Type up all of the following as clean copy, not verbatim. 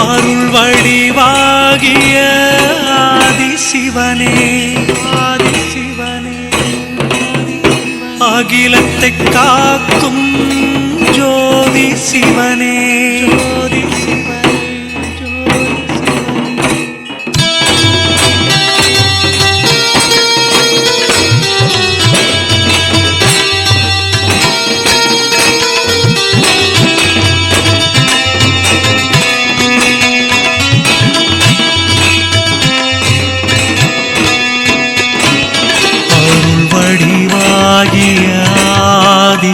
அருள் வடிவாகிய ஆதிசிவனே அகிலத்தை காக்கும் ஜோதி சிவனே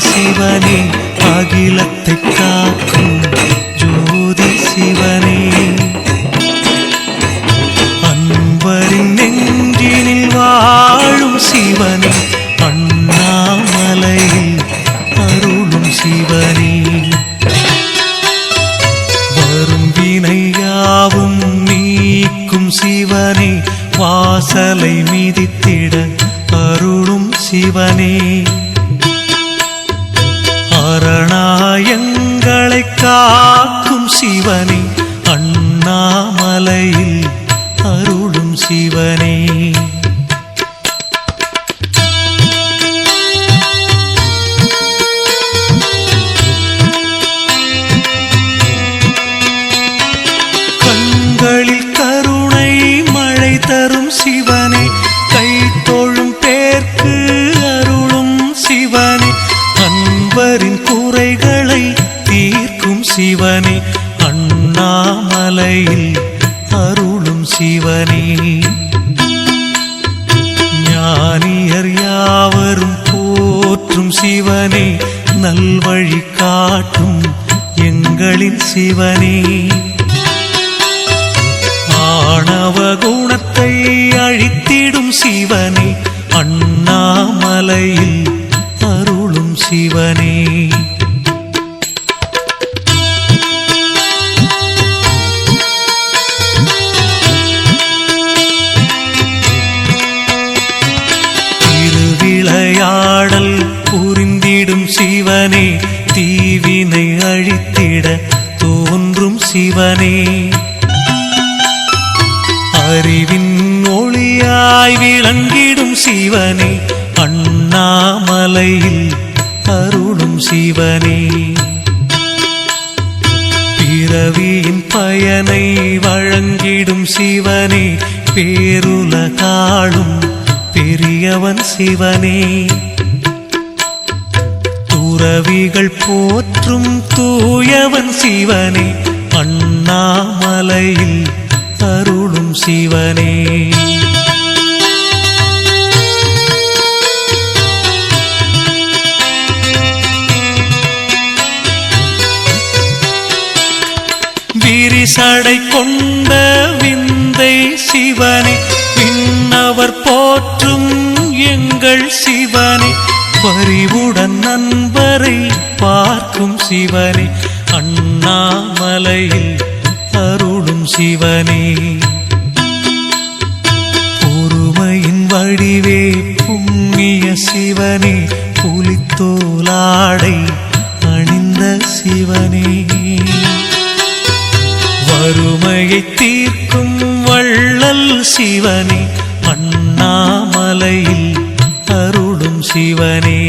சிவனே அகிலத்தை காக்கும் ஜோதி சிவனே அன்பரின் நெஞ்சினில் வாழும் சிவனே அண்ணாமலையில் அருளும் சிவனே வரும் வினையாவும் நீக்கும் சிவனே வாசலை மிதித்திட அருளும் சிவனே அரணாயங்களை காக்கும் சிவனே அண்ணாமலையில் அருளும் சிவனே கண்களில் கருணை மழை தரும் சிவனே கை தோழும் பேர்க்கு அருளும் சிவனே அன்பரின் குறைகளை தீர்க்கும் சிவனே அண்ணாமலையில் அருளும் சிவனே ஞானியர் யாவரும் போற்றும் சிவனே நல்வழி காட்டும் எங்களின் சிவனே ஆணவ குணத்தை அழித்திடும் சிவனே அண்ணாமலையில் அருளும் சிவனே திருவிளையாடல் புரிந்திடும் சிவனே தீவினை அழித்திட தோன்றும் சிவனே அறிவின் ஒளியாய் விளங்கிடும் சிவனே அண்ணாமலையில் அருளும் சிவனே பிறவியின் பயனை வழங்கிடும் சிவனே பேருலகாளும் பெரியவன் சிவனே துறவிகள் போற்றும் தூயவன் சிவனே அண்ணாமலையில் அருளும் சிவனே விரிசடை கொண்ட விந்தை சிவனே விண்ணவர் போற்றும் எங்கள் சிவனே பரிவுடன் நண்பரை பார்க்கும் சிவனே அண்ணாமலையில் அருளும் சிவனே பொறுமையின் வடிவே புண்ணிய சிவனே புலித்தோலாடை அணிந்த சிவனே வறுமையை தீர்க்கும் வள்ளல் சிவனே அண்ணாமலையில் அருளும் சிவனே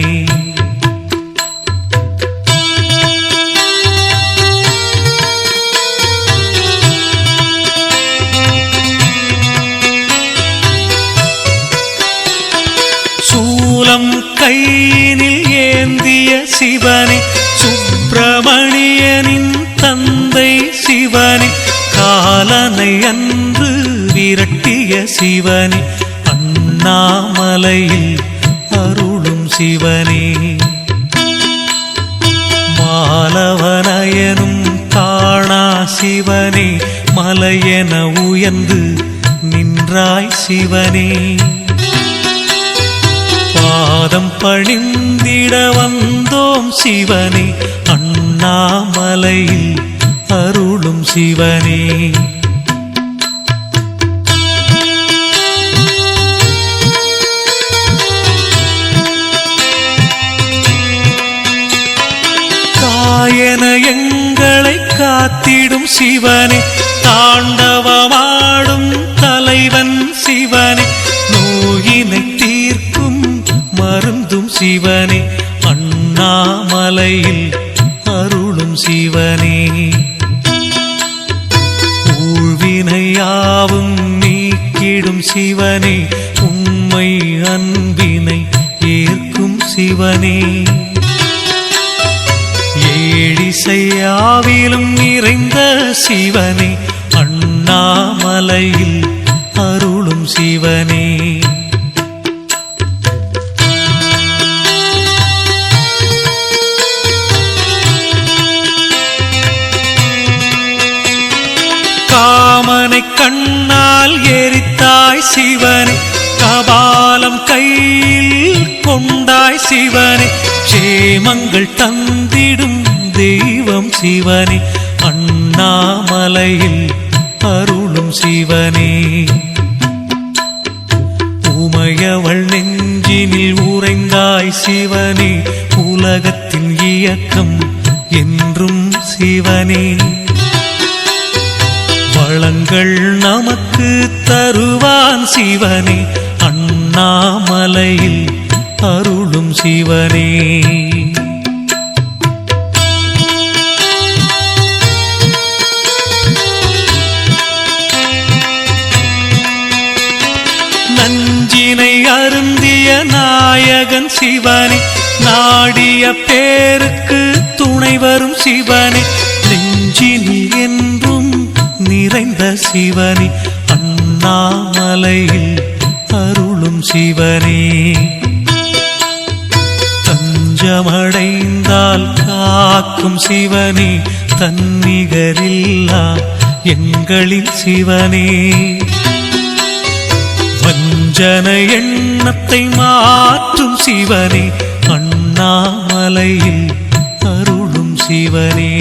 சூலம் கையினில் ஏந்திய சிவனே சுப்பிரமணியனின் தந்தை சிவனே காலனை அன்று விரட்டிய சிவனே அண்ணாமலையில் அருளும் சிவனே மாலவனயனும் காணா சிவனே மலையென உயர்ந்து நின்றாய் சிவனே பாதம் பணிந்திட வந்தோம் சிவனே அண்ணாமலையில் அருளும் சிவனே காயன எங்களை காத்திடும் சிவனே, தாண்டவமாடும் தலைவன் சிவனே, நோயினை தீர்க்கும் மருந்தும் சிவனே, அண்ணாமலையில் அருளும் சிவனே, ஊழ்வினையாவும் நீக்கிடும் சிவனே, உண்மை அன்பினை ஏற்கும் சிவனே, ஏழிசையாவிலும் நிறைந்த சிவனே, அண்ணாமலையில் அருளும் சிவனே, காமனை கண்ணால் எரித்தாய் சிவனே, கபாலம் கையில் கொண்டாய் சிவனே, சேமங்கள் தந்திடும் தெய்வம் சிவனே, அண்ணாமலையில் அருளும் சிவனே, உமையவள் நெஞ்சினில் உறைந்தாய் சிவனே, உலகத்தின் இயக்கம் என்றும் சிவனே, வளங்கள் நமக்கு தருவான் சிவனே, அண்ணாமலையில் அருளும் சிவனே, நஞ்சினை அருந்திய நாயகன் சிவனே, நாடிய பேருக்கு துணை வரும் சிவனே, நெஞ்சினில் என்றும் நிறைந்த சிவனே, அண்ணாமலையில் அருளும் சிவனே, தஞ்சமடைந்தால் காக்கும் சிவனே, தன்னிகரில்லா எங்களின் சிவனே, வஞ்சன எண்ணத்தை மாற்றும் சிவனே, அண்ணாமலையில் அருளும் சிவனே,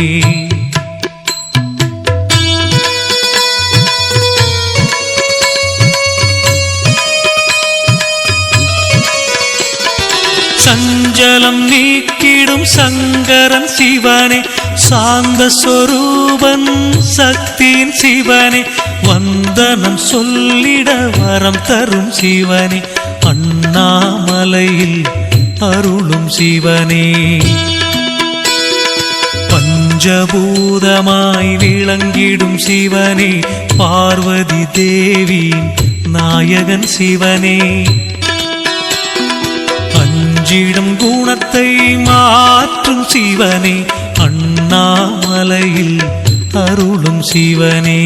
சஞ்சலம் நீக்கிடும் சங்கரன் சிவனே, சாந்த சொரூபன் சக்தியின் சிவனே, வந்தனம் சொல்லிட வரம் தரும் சிவனே, அண்ணாமலையில் அருளும் சிவனே, பஞ்சபூதமாய் விளங்கிடும் சிவனே, பார்வதி தேவி நாயகன் சிவனே, அஞ்சிடும் குணத்தை மாற்றும் சிவனே, அண்ணாமலையில் அருளும் சிவனே,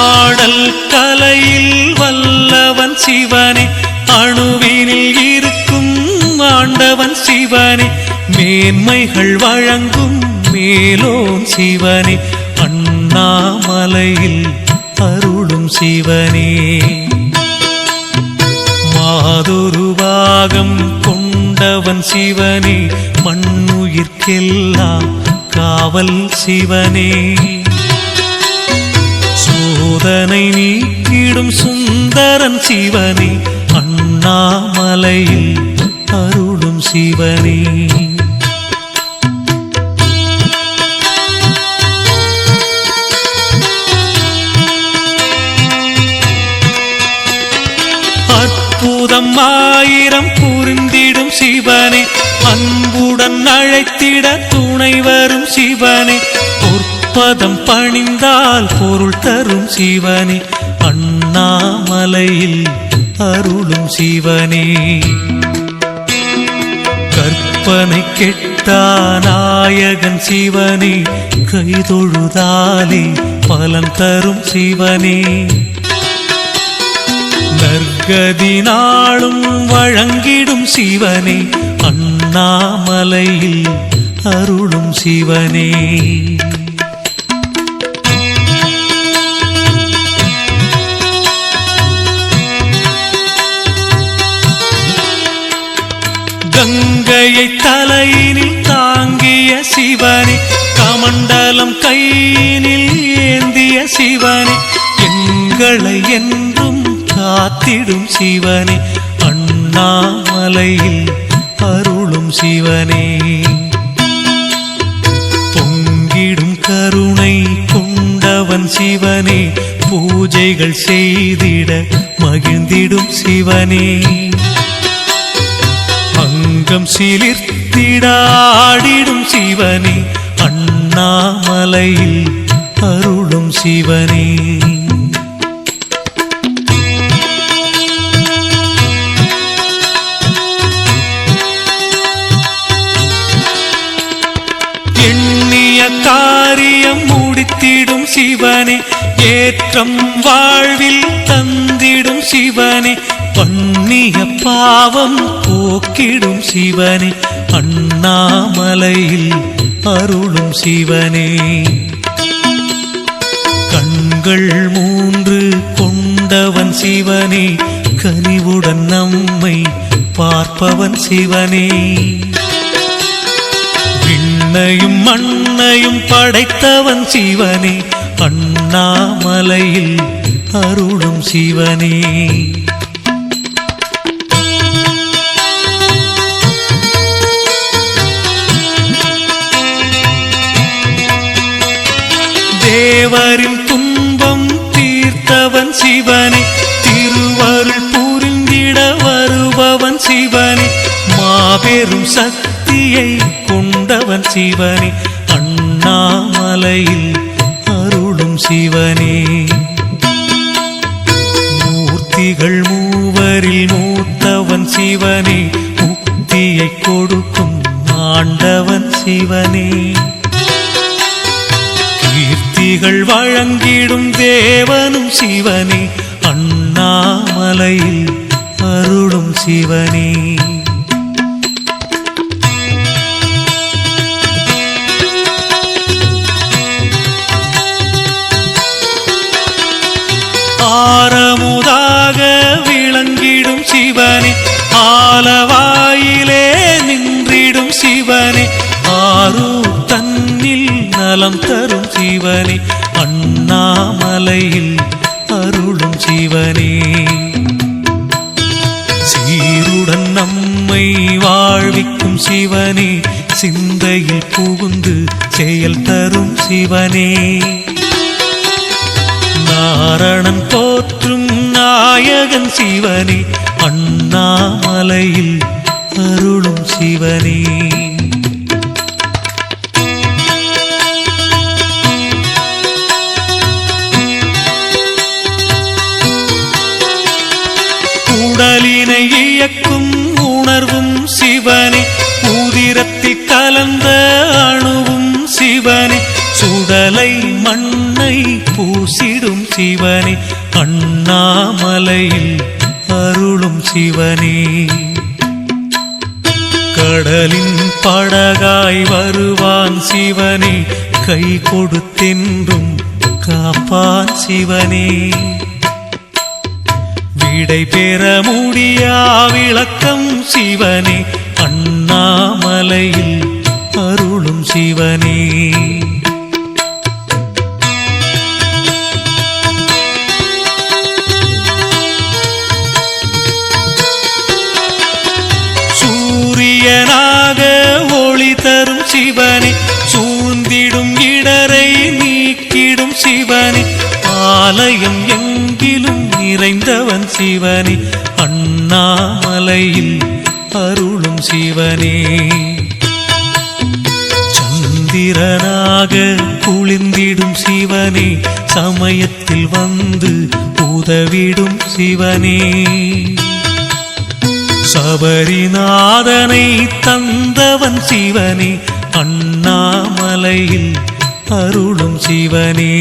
ஆடல் கலையில் வல்லவன் சிவனே, அணுவினில் இருக்கும் ஆண்டவன் சிவனே, மேன்மைகள் வழங்கும் மேலோன் சிவனே, அண்ணாமலையில் அருளும் சிவனே, மாதொரு பாகம் கொண்டவன் சிவனே, மண்ணுயிர்க்கெல்லாம் காவல் சிவனே, சோதனை நீக்கிடும் சுந்தரன் சிவனே, அண்ணாமலையில் அருளும் சிவனே, அற்புதம் ஆயிரம் புரிந்திடும் சிவனே, அன்புடன் அழைத்திட துணை வரும் சிவனே, பொற்பதம் பணிந்தால் பொருள் தரும் சிவனே, அண்ணாமலையில் அருளும் சிவனே, கற்பனை கெட்டா நாயகன் சிவனே, கைதொழுதாலே பலன் தரும் சிவனே, நற்கதி நாளும் வழங்கிடும் சிவனே, அண்ணாமலையில் அருளும் சிவனே, கங்கையை தலையினில் தாங்கிய சிவனே, கமண்டலம் கையினில் ஏந்திய சிவனே, எங்களை என்றும் காத்திடும் சிவனே அண்ணாமலையில் அருளும் சிவனே பொங்கிடும் கருணை கொண்டவன் சிவனே பூஜைகள் செய்திட மகிழ்ந்திடும் சிவனே அங்கம் சிலிர்த்திடாடிடும் சிவனே அண்ணாமலையில் அருளும் சிவனே எண்ணிய காரியம் முடித்திடும் சிவனே ஏற்றம் வாழ்வில் தந்திடும் சிவனே பண்ணிய பாவம் போக்கிடும் சிவனே அண்ணாமலையில் அருளும் சிவனே கண்கள் 3 கொண்டவன் சிவனே கனிவுடன் நம்மை பார்ப்பவன் சிவனே விண்ணையும் மண்ணையும் படைத்தவன் சிவனே அண்ணாமலையில் அருளும் சிவனே தேவரின் துன்பம் தீர்த்தவன் சிவனே திருவருள் புரிந்திட வருபவன் சிவனே மாபெரும் சக்தியை கொண்டவன் சிவனே அண்ணாமலையில் அருளும் சிவனே மூர்த்திகள் மூவரில் மூத்தவன் சிவனே முக்தியை கொடுக்கும் ஆண்டவன் சிவனே கீர்த்திகள் வழங்கிடும் தேவனும் சிவனே அண்ணாமலையில் அருளும் சிவனே ஆரமுதாக விளங்கிடும் சிவனே ஆலவாயிலே நின்றிடும் சிவனே ஆரூர் தன்னில் நலம் தரும் சிவனே அண்ணாமலையில் அருளும் சிவனே சீருடன் நம்மை வாழ்விக்கும் சிவனே சிந்தையில் புகுந்து செயல் தரும் சிவனே நாரணன் போற்றும் நாயகன் சிவனே அண்ணாமலையில் அருளும் சிவனே உடலினை இயக்கும் உணர்வும் சிவனே உதிரத்தில் கலந்த அணுவும் சிவனே சுடலை மண்ணை பூசிடும் சிவனே அண்ணாமலையில் அருளும் சிவனே கடலின் படகாய் வருவான் சிவனே கை கொடுத்தென்றும் காப்பான் சிவனே விடை பெற முடியா விளக்கம் சிவனே அண்ணாமலையில் அருளும் சிவனே சூரியனாக ஒளி தரும் சிவனே சூழ்ந்திடும் இடரை நீக்கிடும் சிவனே ஆலயம் எங்கிலும் நிறைந்தவன் சிவனே அண்ணாமலையில் அருளும் சிவனே சந்திரனாக குளிர்ந்திடும் சிவனே சமயத்தில் வந்து உதவிடும் சிவனே சபரிநாதனை தந்தவன் சிவனே அண்ணாமலையில் அருளும் சிவனே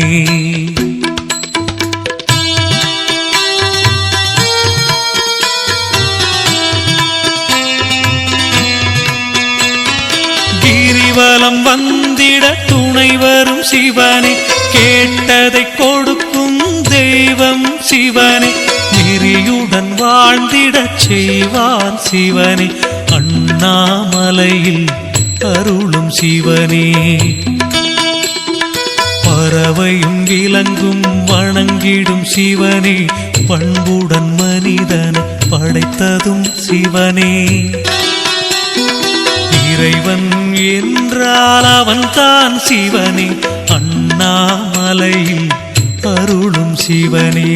கிரிவலம் வந்திட துணை வரும் சிவனே கேட்டதை கொடுக்கும் தெய்வம் சிவனே நெறியுடன் வாழ்ந்திடச் செய்வான் சிவனே அண்ணாமலையில் அருளும் சிவனே பரவ பறவையும் விலங்கும் வணங்கிடும் சிவனே, பண்புடன் மனிதனை படைத்ததும் சிவனே. இறைவன் என்றால் அவன் தான் சிவனே, அண்ணாமலையில் அருளும் சிவனே.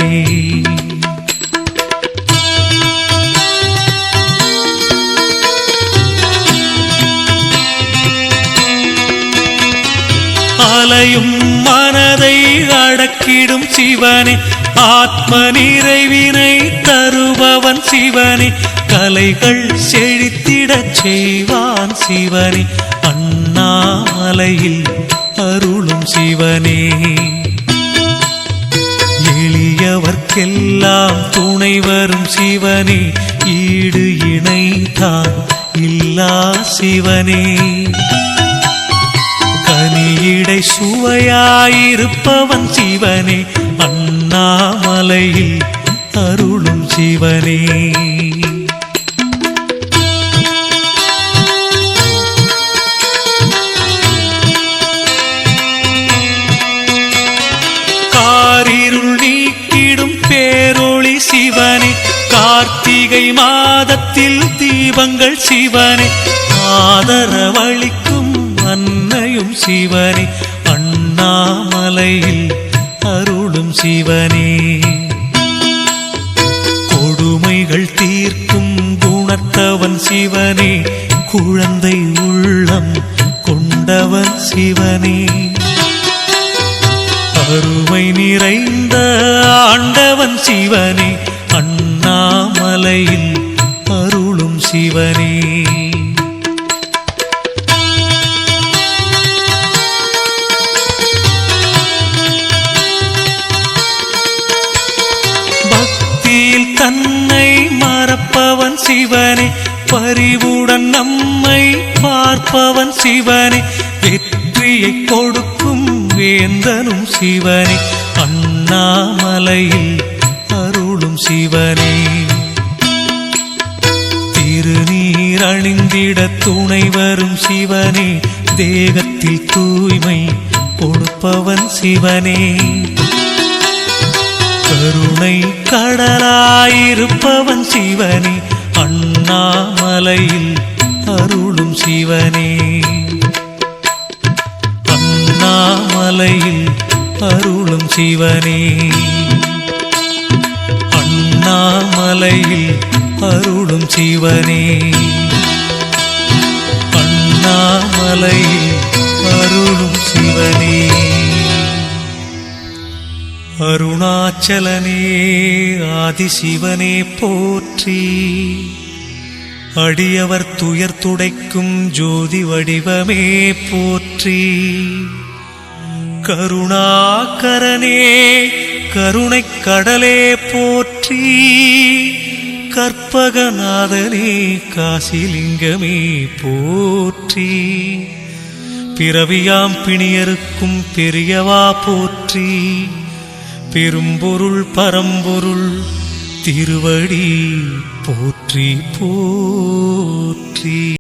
அலையும் மனதை அடக்கிடும் சிவனே, ஆத்ம நிறைவினை தருபவன் சிவனே, கலைகள் செழித்திடச் செய்வான் சிவனே, அண்ணாமலையில் அருளும் சிவனே. எளியவர்க்கெல்லாம் துணை வரும் சிவனே, ஈடு இணைதான் இல்லா சிவனே. கனியிடை சுவையாயிருப்பவன் சிவனே, அண்ணாமலையில் அருளும் சிவனே. காரிருள் நீக்கிடும் பேரொளி சிவனே, கார்த்திகை மாதத்தில் தீபங்கள் சிவனே, ஆதரவளிக்கும் அன்னையும் சிவனே, அண்ணாமலையில் அருளும் சிவனே. கொடுமைகள் தீர்க்கும் குணத்தவன் சிவனே, குழந்தை உள்ளம் கொண்டவன் சிவனே, அருமை நிறைந்த ஆண்டவன் சிவனே, அண்ணாமலையில் அருளும் சிவனே. பக்தியில் தன்னை மறப்பவன் சிவனே, பரிவுடன் நம்மை பார்ப்பவன் சிவனே, வெற்றியை கொடுக்கும் வேந்தனும் சிவனே, அண்ணாமலையில் அருளும் சிவனே. திருநீர் அணிந்திட துணை வரும் சிவனே, தேகத்தில் தூய்மை கொடுப்பவன் சிவனே, கருணை கடலாயிருப்பவன் சிவனே, அண்ணாமலையில் அருளும் சிவனே. அண்ணாமலையில் அருளும் சிவனே, அண்ணாமலையில் அருளும் சிவனே, அண்ணாமலையில் அருளும் சிவனே. அருணாச்சலனே ஆதிசிவனே போற்றி, அடியவர் துயர் துடைக்கும் ஜோதி வடிவமே போற்றி. கருணாகரனே கருணைக் கடலே போற்றி, கற்பகநாதனே காசிலிங்கமே போற்றி. பிறவியாம் பிணியருக்கும் பெரியவா போற்றி, பெரும்பொருள் பரம்பொருள் திருவடி போற்றி போற்றி.